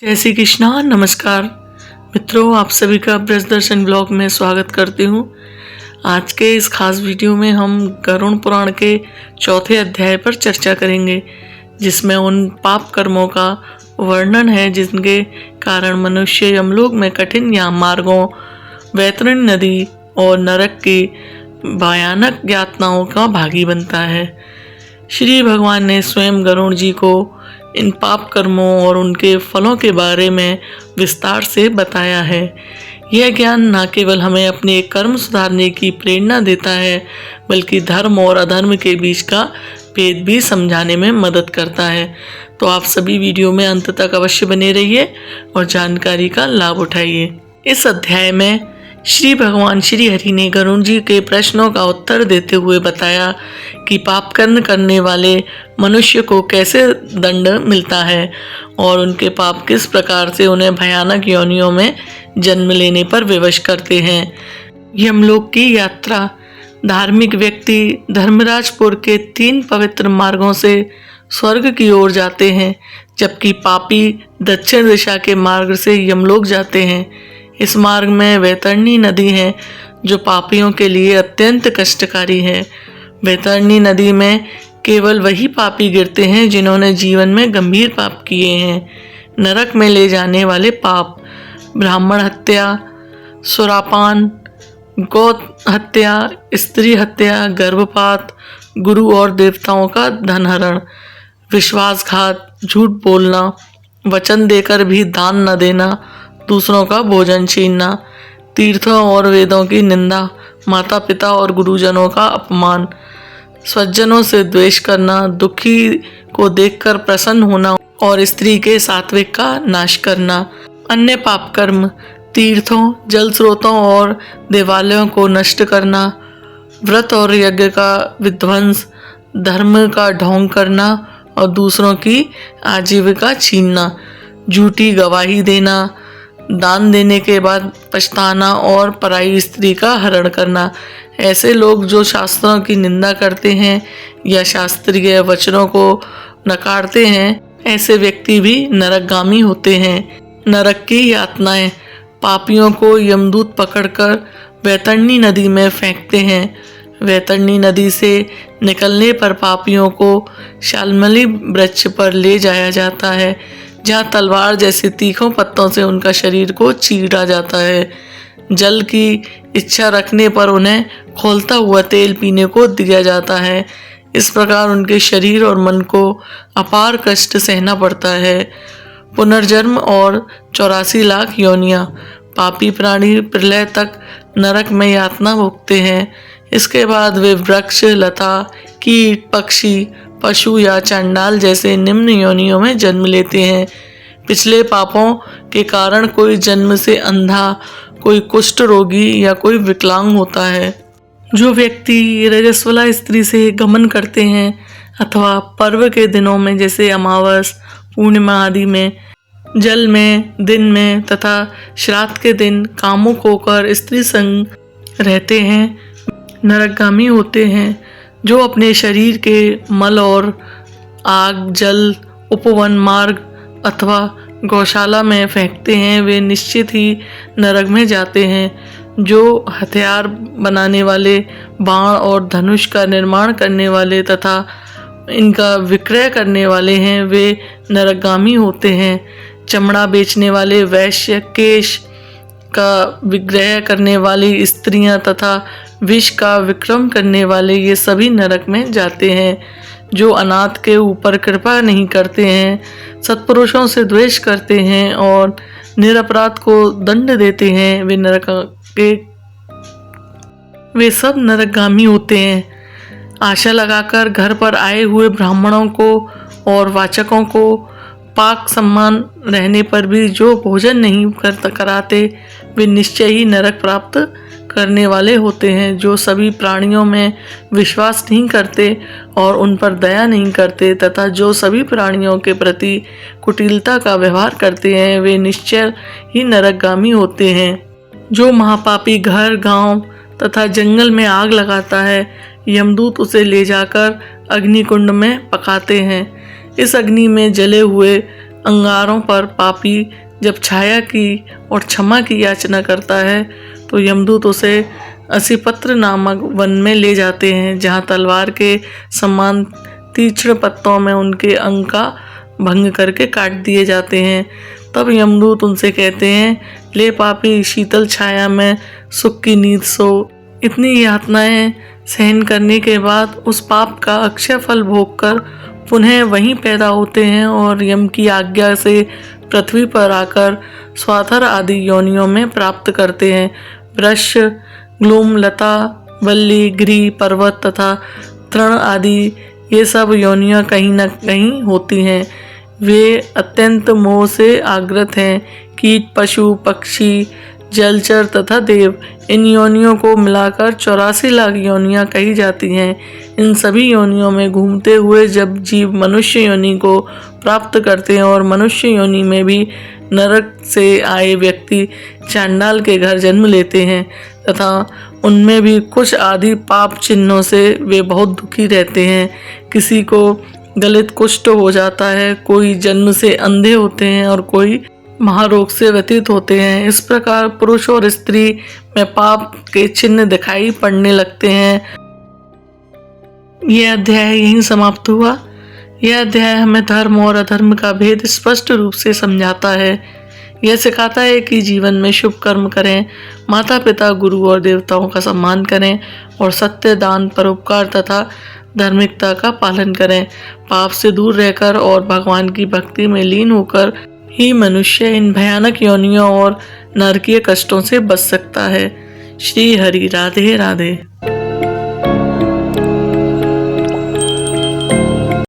जय श्री कृष्णा। नमस्कार मित्रों, आप सभी का ब्रज दर्शन ब्लॉग में स्वागत करती हूँ। आज के इस खास वीडियो में हम गरुड़ पुराण के चौथे अध्याय पर चर्चा करेंगे, जिसमें उन पाप कर्मों का वर्णन है जिनके कारण मनुष्य यमलोक में कठिन या मार्गों, वैतरणी नदी और नरक की भयानक यातनाओं का भागी बनता है। श्री भगवान ने स्वयं गरुड़ जी को इन पाप कर्मों और उनके फलों के बारे में विस्तार से बताया है। यह ज्ञान न केवल हमें अपने कर्म सुधारने की प्रेरणा देता है, बल्कि धर्म और अधर्म के बीच का भेद भी समझाने में मदद करता है। तो आप सभी वीडियो में अंत तक अवश्य बने रहिए और जानकारी का लाभ उठाइए। इस अध्याय में श्री भगवान श्री हरि ने गरुड़ जी के प्रश्नों का उत्तर देते हुए बताया कि पाप कर्म करने वाले मनुष्य को कैसे दंड मिलता है और उनके पाप किस प्रकार से उन्हें भयानक योनियों में जन्म लेने पर विवश करते हैं। यमलोक की यात्रा। धार्मिक व्यक्ति धर्मराजपुर के 3 पवित्र मार्गों से स्वर्ग की ओर जाते हैं, जबकि पापी दक्षिण दिशा के मार्ग से यमलोक जाते हैं। इस मार्ग में वैतरणी नदी है, जो पापियों के लिए अत्यंत कष्टकारी है। वैतरणी नदी में केवल वही पापी गिरते हैं जिन्होंने जीवन में गंभीर पाप किए हैं। नरक में ले जाने वाले पाप: ब्राह्मण हत्या, सुरापान, गौ हत्या, स्त्री हत्या, गर्भपात, गुरु और देवताओं का धनहरण, विश्वासघात, झूठ बोलना, वचन देकर भी दान न देना, दूसरों का भोजन छीनना, तीर्थों और वेदों की निंदा, माता पिता और गुरुजनों का अपमान, स्वजनों से द्वेष करना, दुखी को देखकर प्रसन्न होना और स्त्री के सात्विक का नाश करना। अन्य पाप कर्म: तीर्थों, जल स्रोतों और देवालयों को नष्ट करना, व्रत और यज्ञ का विध्वंस, धर्म का ढोंग करना और दूसरों की आजीविका छीनना, झूठी गवाही देना, दान देने के बाद पछताना और पराई स्त्री का हरण करना। ऐसे लोग जो शास्त्रों की निंदा करते हैं या शास्त्रीय वचनों को नकारते हैं, ऐसे व्यक्ति भी नरकगामी होते हैं। नरक की यातनाएं: पापियों को यमदूत पकड़कर वैतरणी नदी में फेंकते हैं। वैतरणी नदी से निकलने पर पापियों को शाल्मली वृक्ष पर ले जाया जाता है, जहाँ तलवार जैसे तीखों पत्तों से उनका शरीर को चीरा जाता है। जल की इच्छा रखने पर उन्हें खौलता हुआ तेल पीने को दिया जाता है। इस प्रकार उनके शरीर और मन को अपार कष्ट सहना पड़ता है। पुनर्जन्म और 84 लाख योनियाँ: पापी प्राणी प्रलय तक नरक में यातना भोगते हैं। इसके बाद वे वृक्ष, लता, कीट, पक्षी, पशु या चंडाल जैसे निम्न योनियों में जन्म लेते हैं। पिछले पापों के कारण कोई जन्म से अंधा, कोई कुष्ठ रोगी या कोई विकलांग होता है। जो व्यक्ति रजस्वला स्त्री से गमन करते हैं अथवा पर्व के दिनों में जैसे अमावस, पूर्णिमा आदि में जल में, दिन में तथा श्राद्ध के दिन कामुक होकर स्त्री संग रहते हैं, नरकगामी होते हैं। जो अपने शरीर के मल और आग, जल, उपवन मार्ग अथवा गौशाला में फेंकते हैं, वे निश्चित ही नरक में जाते हैं। जो हथियार बनाने वाले, बाण और धनुष का निर्माण करने वाले तथा इनका विक्रय करने वाले हैं, वे नरकगामी होते हैं। चमड़ा बेचने वाले वैश्य, केश का विग्रह करने वाली स्त्रियां तथा विष का विक्रम करने वाले, ये सभी नरक में जाते हैं। जो अनाथ के ऊपर कृपा नहीं करते हैं, सत्पुरुषों से द्वेष करते हैं और निरपराध को दंड देते हैं, वे सब नरकगामी होते हैं। आशा लगाकर घर पर आए हुए ब्राह्मणों को और वाचकों को पाक सम्मान रहने पर भी जो भोजन नहीं कराते, वे निश्चय ही नरक प्राप्त करने वाले होते हैं। जो सभी प्राणियों में विश्वास नहीं करते और उन पर दया नहीं करते तथा जो सभी प्राणियों के प्रति कुटिलता का व्यवहार करते हैं, वे निश्चय ही नरकगामी होते हैं। जो महापापी घर, गांव तथा जंगल में आग लगाता है, यमदूत उसे ले जाकर अग्निकुंड में पकाते हैं। इस अग्नि में जले हुए अंगारों पर पापी जब छाया की और क्षमा की याचना करता है तो यमदूत उसे असिपत्र नामक वन में ले जाते हैं, जहाँ तलवार के समान तीक्ष्ण पत्तों में उनके अंग का भंग करके काट दिए जाते हैं। तब यमदूत उनसे कहते हैं, ले पापी, शीतल छाया में सुख की नींद सो। इतनी यातनाएं सहन करने के बाद उस पाप का अक्षय फल भोग कर पुनः वहीं पैदा होते हैं और यम की आज्ञा से पृथ्वी पर आकर स्वाथर आदि योनियों में प्राप्त करते हैं। वृक्ष, ग्लूम, लता, वल्ली, गिरी, पर्वत तथा तृण आदि ये सब योनियां कहीं न कहीं होती हैं। वे अत्यंत मोह से आग्रत हैं। कीट, पशु, पक्षी, जलचर तथा देव, इन योनियों को मिलाकर 84 लाख योनियां कही जाती हैं। इन सभी योनियों में घूमते हुए जब जीव मनुष्य योनि को प्राप्त करते हैं और मनुष्य योनि में भी नरक से आए व्यक्ति चांडाल के घर जन्म लेते हैं तथा उनमें भी कुछ आदि पाप चिन्हों से वे बहुत दुखी रहते हैं। किसी को गलित कुष्ठ हो जाता है, कोई जन्म से अंधे होते हैं और कोई महारोग से व्यतीत होते हैं। इस प्रकार पुरुष और स्त्री में पाप के चिन्ह दिखाई पड़ने लगते हैं। यह अध्याय यहीं समाप्त हुआ। यह अध्याय हमें धर्म और अधर्म का भेद स्पष्ट रूप से समझाता है। यह सिखाता है कि जीवन में शुभ कर्म करें, माता पिता, गुरु और देवताओं का सम्मान करें और सत्य, दान, परोपकार तथा धार्मिकता का पालन करें। पाप से दूर रहकर और भगवान की भक्ति में लीन होकर ही मनुष्य इन भयानक योनियों और नरकीय कष्टों से बच सकता है। श्री हरि। राधे राधे।